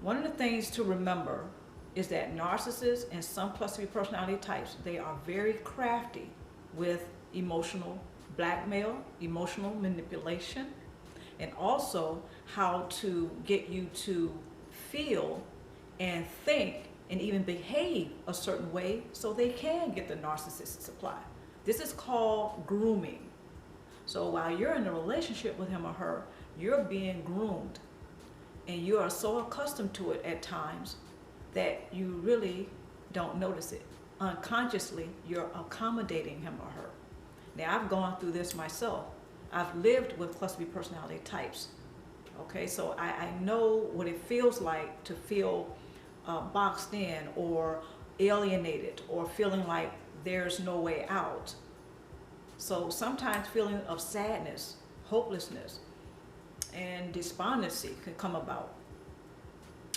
One of the things to remember is that narcissists and some cluster B personality types, they are very crafty with emotional blackmail, emotional manipulation, and also how to get you to feel and think and even behave a certain way so they can get the narcissistic supply. This is called grooming. So while you're in a relationship with him or her, you're being groomed, and you are so accustomed to it at times that you really don't notice it. Unconsciously, you're accommodating him or her. Now, I've gone through this myself. I've lived with cluster B personality types. Okay, so I know what it feels like to feel boxed in or alienated or feeling like there's no way out. So sometimes feeling of sadness, hopelessness, and despondency can come about.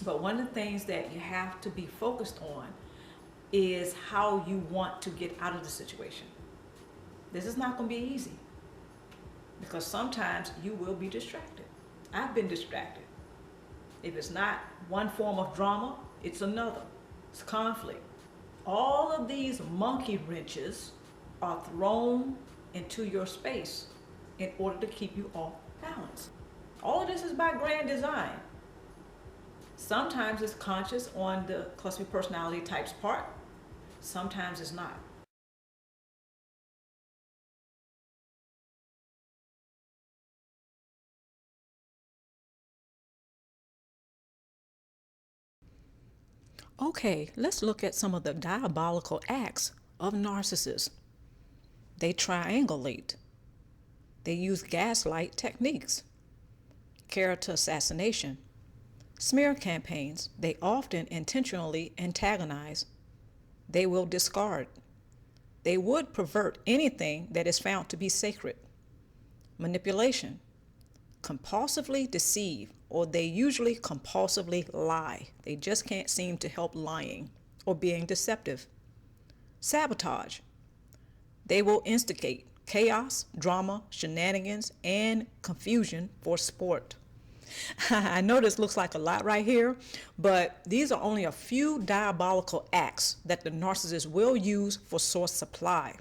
But one of the things that you have to be focused on is how you want to get out of the situation. This is not going to be easy because sometimes you will be distracted. I've been distracted. If it's not one form of drama, it's another. It's conflict. All of these monkey wrenches are thrown into your space in order to keep you off balance. All of this is by grand design. Sometimes it's conscious on the cluster B personality type's part. Sometimes it's not. Okay, let's look at some of the diabolical acts of narcissists. They triangulate. They use gaslight techniques, character assassination, smear campaigns. They often intentionally antagonize. They will discard. They would pervert anything that is found to be sacred. Manipulation, compulsively deceive, or they usually compulsively lie. They just can't seem to help lying or being deceptive. Sabotage, they will instigate chaos, drama, shenanigans, and confusion for sport. I know this looks like a lot right here, but these are only a few diabolical acts that the narcissist will use for source supply.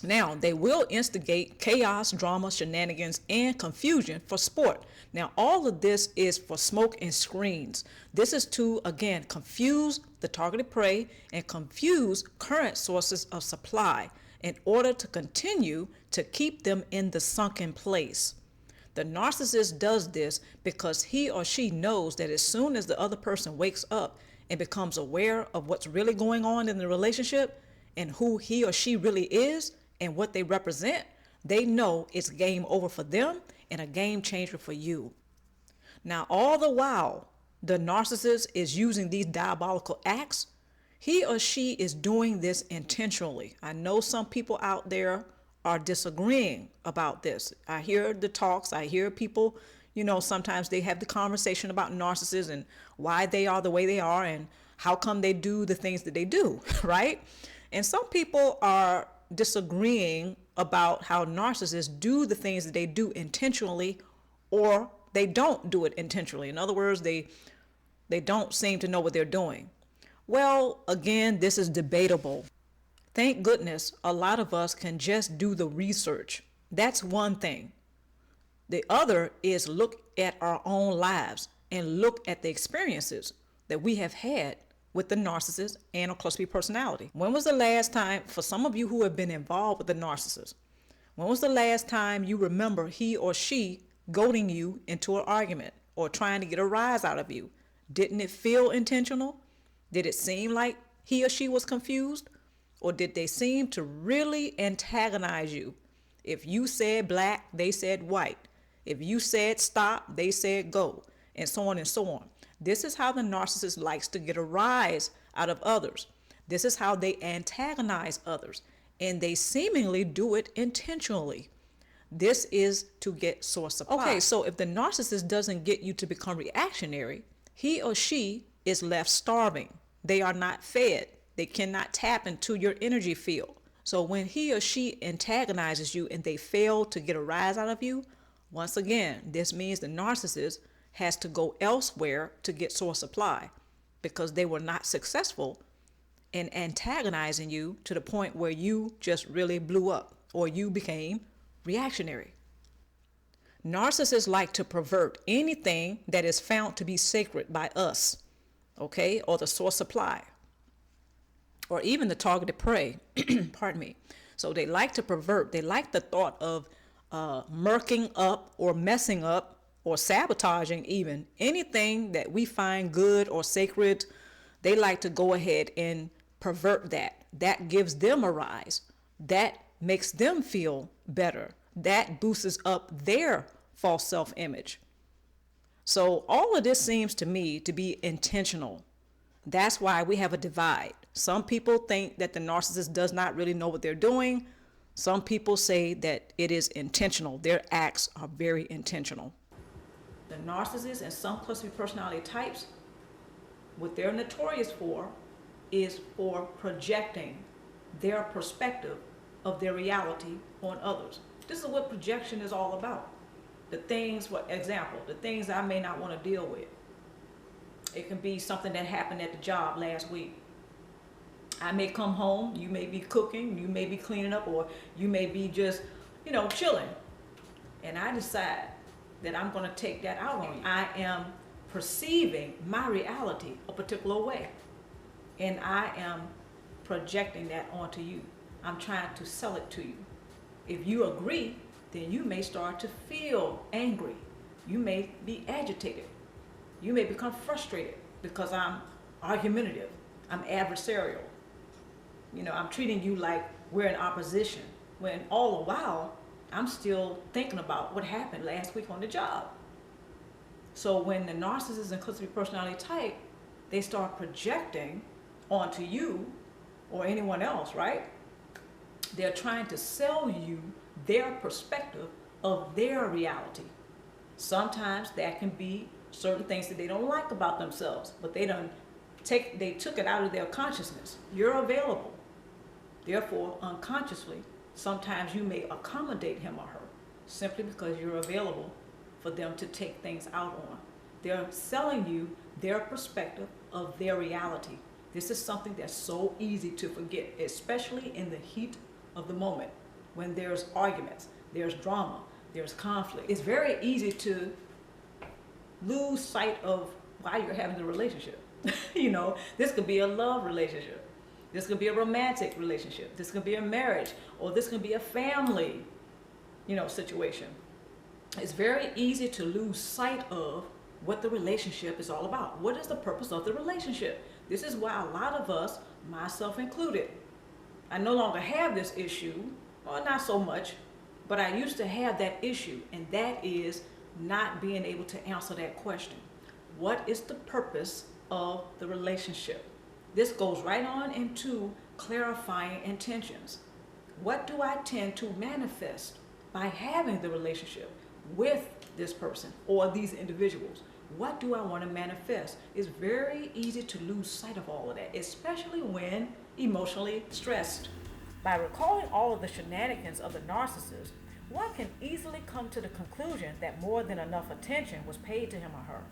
Now, they will instigate chaos, drama, shenanigans, and confusion for sport. Now, all of this is for smoke and screens. This is to, again, confuse the targeted prey and confuse current sources of supply in order to continue to keep them in the sunken place. The narcissist does this because he or she knows that as soon as the other person wakes up and becomes aware of what's really going on in the relationship and who he or she really is and what they represent, they know it's game over for them and a game changer for you. Now, all the while the narcissist is using these diabolical acts, he or she is doing this intentionally. I know some people out there are disagreeing about this. I hear the talks, I hear people, sometimes they have the conversation about narcissists and why they are the way they are and how come they do the things that they do, right? And some people are disagreeing about how narcissists do the things that they do intentionally or they don't do it intentionally. In other words, they don't seem to know what they're doing. Well, again, this is debatable. Thank goodness a lot of us can just do the research. That's one thing. The other is look at our own lives and look at the experiences that we have had with the narcissist and a cluster B personality. When was the last time, for some of you who have been involved with the narcissist, when was the last time you remember he or she goading you into an argument or trying to get a rise out of you? Didn't it feel intentional? Did it seem like he or she was confused? Or did they seem to really antagonize you? If you said black, they said white. If you said stop, they said go, and so on and so on. This is how the narcissist likes to get a rise out of others. This is how they antagonize others, and they seemingly do it intentionally. This is to get source supply. Okay, so if the narcissist doesn't get you to become reactionary, he or she is left starving. They are not fed. They cannot tap into your energy field. So when he or she antagonizes you and they fail to get a rise out of you, once again, this means the narcissist has to go elsewhere to get source supply because they were not successful in antagonizing you to the point where you just really blew up or you became reactionary. Narcissists like to pervert anything that is found to be sacred by us, okay, or the source supply, or even the targeted prey. Pardon me. So they like to pervert. They like the thought of murking up or messing up or sabotaging even anything that we find good or sacred. They like to go ahead and pervert that. That gives them a rise. That makes them feel better. That boosts up their false self-image. So all of this seems to me to be intentional. That's why we have a divide. Some people think that the narcissist does not really know what they're doing. Some people say that it is intentional. Their acts are very intentional. The narcissists and some cluster personality types, what they're notorious for is for projecting their perspective of their reality on others. This is what projection is all about. The things, for example, the things I may not want to deal with. It can be something that happened at the job last week. I may come home, you may be cooking, you may be cleaning up, or you may be just, chilling. And I decide that I'm going to take that out on you. I am perceiving my reality a particular way. And I am projecting that onto you. I'm trying to sell it to you. If you agree, then you may start to feel angry. You may be agitated. You may become frustrated because I'm argumentative. I'm adversarial. I'm treating you like we're in opposition, when all the while I'm still thinking about what happened last week on the job. So when the narcissist and cluster personality type, they start projecting onto you or anyone else, right? They're trying to sell you their perspective of their reality. Sometimes that can be certain things that they don't like about themselves, but they took it out of their consciousness. You're available. Therefore, unconsciously, sometimes you may accommodate him or her simply because you're available for them to take things out on. They're selling you their perspective of their reality. This is something that's so easy to forget, especially in the heat of the moment when there's arguments, there's drama, there's conflict. It's very easy to lose sight of why you're having the relationship. This could be a love relationship. This could be a romantic relationship. This could be a marriage, or this could be a family, situation. It's very easy to lose sight of what the relationship is all about. What is the purpose of the relationship? This is why a lot of us, myself included, I no longer have this issue, or not so much, but I used to have that issue, and that is not being able to answer that question. What is the purpose of the relationship? This goes right on into clarifying intentions. What do I tend to manifest by having the relationship with this person or these individuals? What do I want to manifest? It's very easy to lose sight of all of that, especially when emotionally stressed. By recalling all of the shenanigans of the narcissist, one can easily come to the conclusion that more than enough attention was paid to him or her.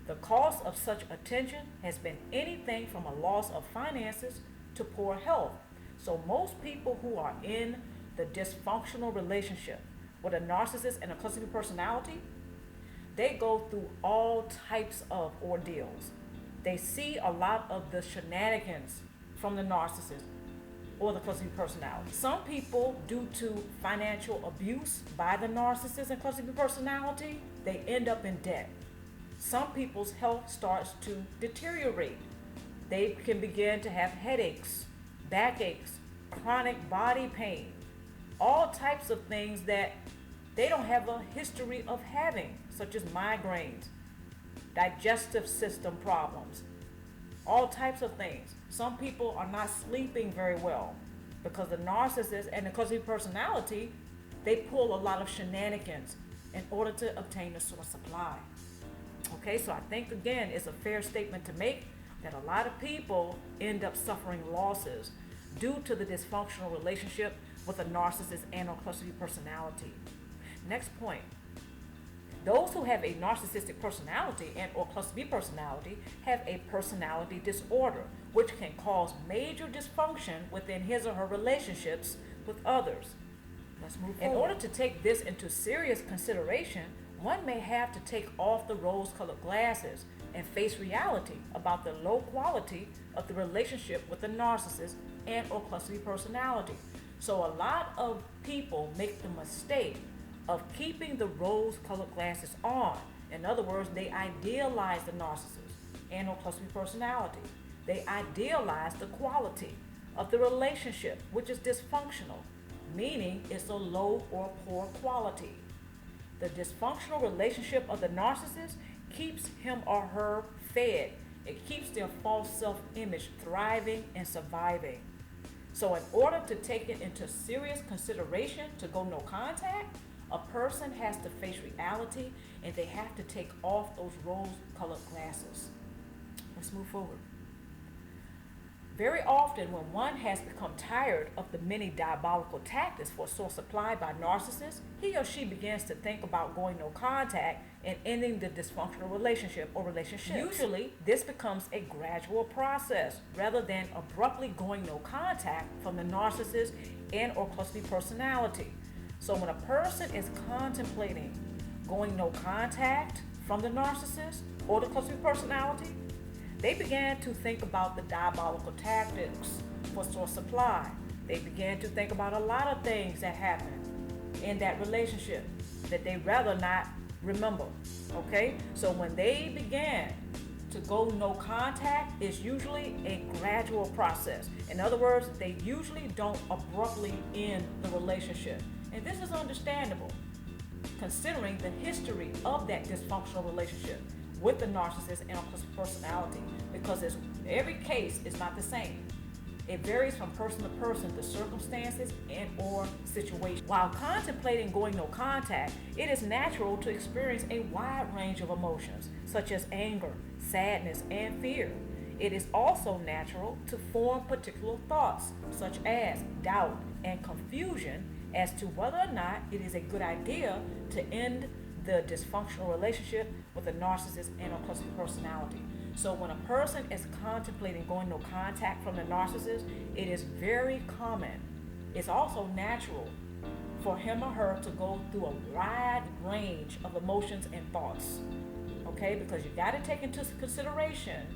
The cost of such attention has been anything from a loss of finances to poor health. So most people who are in the dysfunctional relationship with a narcissist and a cluster personality, they go through all types of ordeals. They see a lot of the shenanigans from the narcissist or the cluster personality. Some people, due to financial abuse by the narcissist and cluster personality, they end up in debt. Some people's health starts to deteriorate. They can begin to have headaches, backaches, chronic body pain, all types of things that they don't have a history of having, such as migraines, digestive system problems, all types of things. Some people are not sleeping very well because the narcissist and the cluster personality, they pull a lot of shenanigans in order to obtain a source supply. Okay, so I think again it's a fair statement to make that a lot of people end up suffering losses due to the dysfunctional relationship with a narcissist and or cluster personality. Next point, Those who have a narcissistic personality and or cluster B personality have a personality disorder, which can cause major dysfunction within his or her relationships with others. Let's move forward. In order to take this into serious consideration, one may have to take off the rose-colored glasses and face reality about the low quality of the relationship with the narcissist and or cluster B personality. So a lot of people make the mistake of keeping the rose-colored glasses on. In other words, they idealize the narcissist and or cluster B personality. They idealize the quality of the relationship, which is dysfunctional, meaning it's a low or poor quality. The dysfunctional relationship of the narcissist keeps him or her fed. It keeps their false self-image thriving and surviving. So in order to take it into serious consideration to go no contact, a person has to face reality and they have to take off those rose-colored glasses. Let's move forward. Very often when one has become tired of the many diabolical tactics for source supply by narcissists, he or she begins to think about going no contact and ending the dysfunctional relationship or relationships. Usually, this becomes a gradual process rather than abruptly going no contact from the narcissist and or cluster B personality. So when a person is contemplating going no contact from the narcissist or the cluster B personality, they began to think about the diabolical tactics for source supply. They began to think about a lot of things that happened in that relationship that they rather not remember. Okay? So when they began to go no contact, it's usually a gradual process. In other words, they usually don't abruptly end the relationship. And this is understandable considering the history of that dysfunctional relationship with the narcissist and personality, because every case is not the same. It varies from person to person, the circumstances and or situation. While contemplating going no contact, it is natural to experience a wide range of emotions, such as anger, sadness, and fear. It is also natural to form particular thoughts, such as doubt and confusion as to whether or not it is a good idea to end the dysfunctional relationship with a narcissist and or cluster personality. So when a person is contemplating going no contact from the narcissist, it is very common. It's also natural for him or her to go through a wide range of emotions and thoughts. Okay, because you got to take into consideration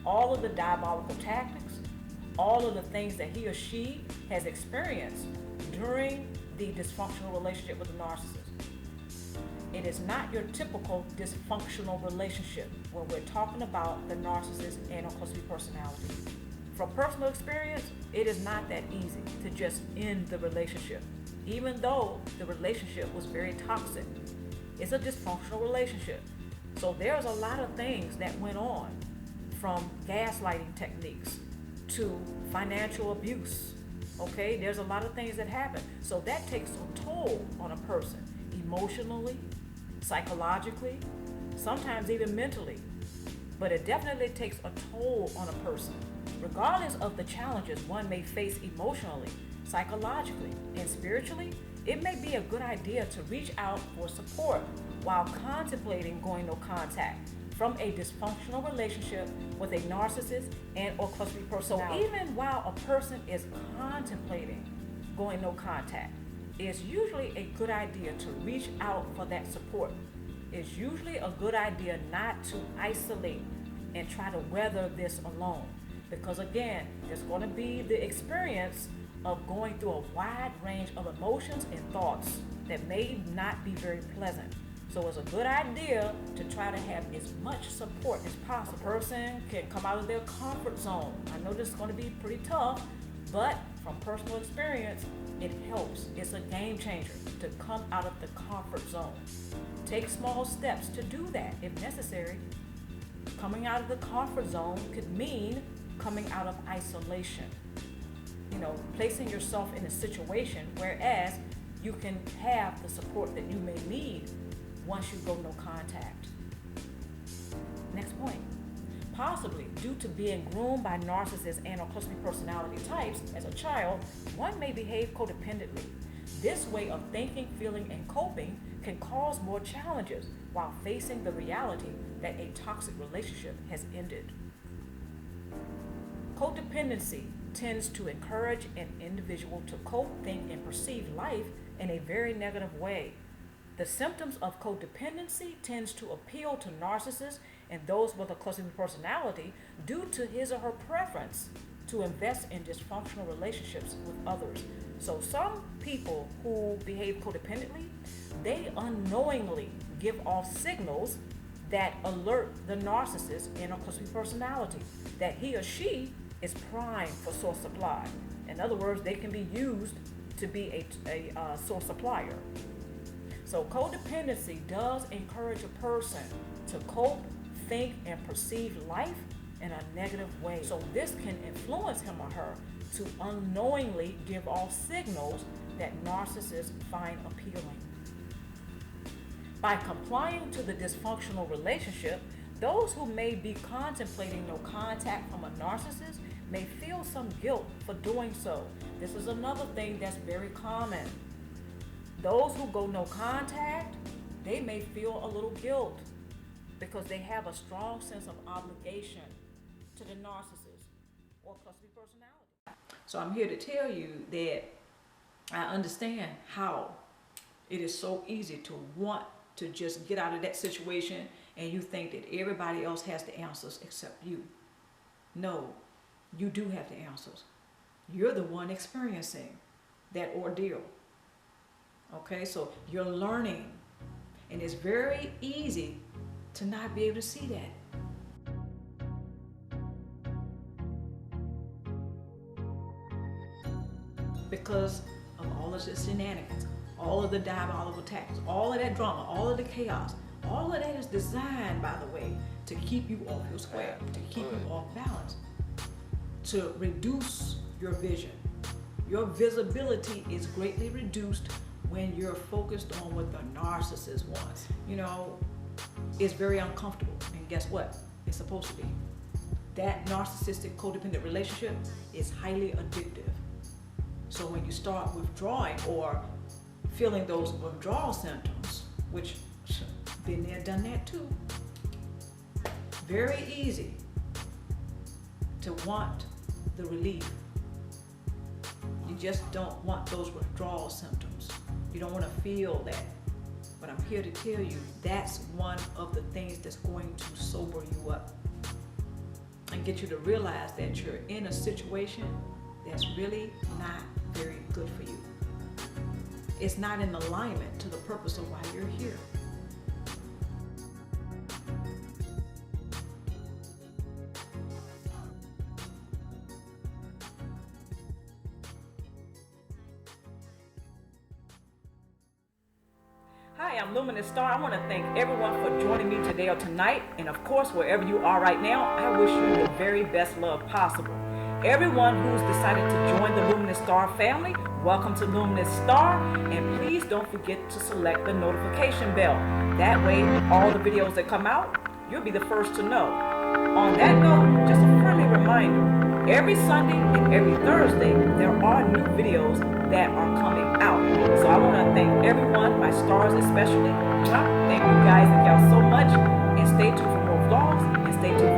all of the diabolical tactics, all of the things that he or she has experienced during the dysfunctional relationship with the narcissist. It is not your typical dysfunctional relationship when we're talking about the narcissist and or cluster B personality. From personal experience, it is not that easy to just end the relationship, even though the relationship was very toxic. It's a dysfunctional relationship. So there's a lot of things that went on, from gaslighting techniques to financial abuse. Okay, there's a lot of things that happen. So that takes a toll on a person, emotionally, psychologically, sometimes even mentally. But it definitely takes a toll on a person. Regardless of the challenges one may face emotionally, psychologically, and spiritually, it may be a good idea to reach out for support while contemplating going no contact from a dysfunctional relationship with a narcissist and or cluster B personality. So even while a person is contemplating going no contact, it's usually a good idea to reach out for that support. It's usually a good idea not to isolate and try to weather this alone. Because again, there's going to be the experience of going through a wide range of emotions and thoughts that may not be very pleasant. So it's a good idea to try to have as much support as possible. A person can come out of their comfort zone. I know this is going to be pretty tough, but from personal experience, it helps. It's a game changer to come out of the comfort zone. Take small steps to do that if necessary. Coming out of the comfort zone could mean coming out of isolation. Placing yourself in a situation whereas you can have the support that you may need once you go no contact. Next point. Possibly due to being groomed by narcissists and or cluster B personality types as a child, one may behave codependently. This way of thinking, feeling, and coping can cause more challenges while facing the reality that a toxic relationship has ended. Codependency tends to encourage an individual to cope, think, and perceive life in a very negative way. The symptoms of codependency tends to appeal to narcissists and those with a cluster personality due to his or her preference to invest in dysfunctional relationships with others. So some people who behave codependently, they unknowingly give off signals that alert the narcissist in a cluster personality that he or she is primed for source supply. In other words, they can be used to be a source supplier. So codependency does encourage a person to cope, think, and perceive life in a negative way. So this can influence him or her to unknowingly give off signals that narcissists find appealing. By complying to the dysfunctional relationship, those who may be contemplating no contact from a narcissist may feel some guilt for doing so. This is another thing that's very common. Those who go no contact, they may feel a little guilt because they have a strong sense of obligation to the narcissist or cluster personality. So I'm here to tell you that I understand how it is so easy to want to just get out of that situation and you think that everybody else has the answers except you. No, you do have the answers. You're the one experiencing that ordeal. Okay, so you're learning, and it's very easy to not be able to see that. Because of all of the shenanigans, all of the diabolical attacks, all of that drama, all of the chaos, all of that is designed, by the way, to keep you off your square, to keep you off balance, to reduce your vision. Your visibility is greatly reduced when you're focused on what the narcissist wants. You know, it's very uncomfortable, and guess what? It's supposed to be. That narcissistic codependent relationship is highly addictive. So when you start withdrawing or feeling those withdrawal symptoms, which been there, done that too, very easy to want the relief. You just don't want those withdrawal symptoms. You don't want to feel that. But I'm here to tell you that's one of the things that's going to sober you up and get you to realize that you're in a situation that's really not very good for you. It's not in alignment to the purpose of why you're here. Hi, I'm Luminousz Ztarr. I want to thank everyone for joining me today or tonight. And of course, wherever you are right now, I wish you the very best love possible. Everyone who's decided to join the Luminousz Ztarr family, welcome to Luminousz Ztarr. And please don't forget to select the notification bell. That way, all the videos that come out, you'll be the first to know. On that note, just a friendly reminder, every Sunday and every Thursday, there are new videos that are coming out. So I want to thank everyone, my stars especially. Thank you guys and y'all so much. And stay tuned for more vlogs and stay tuned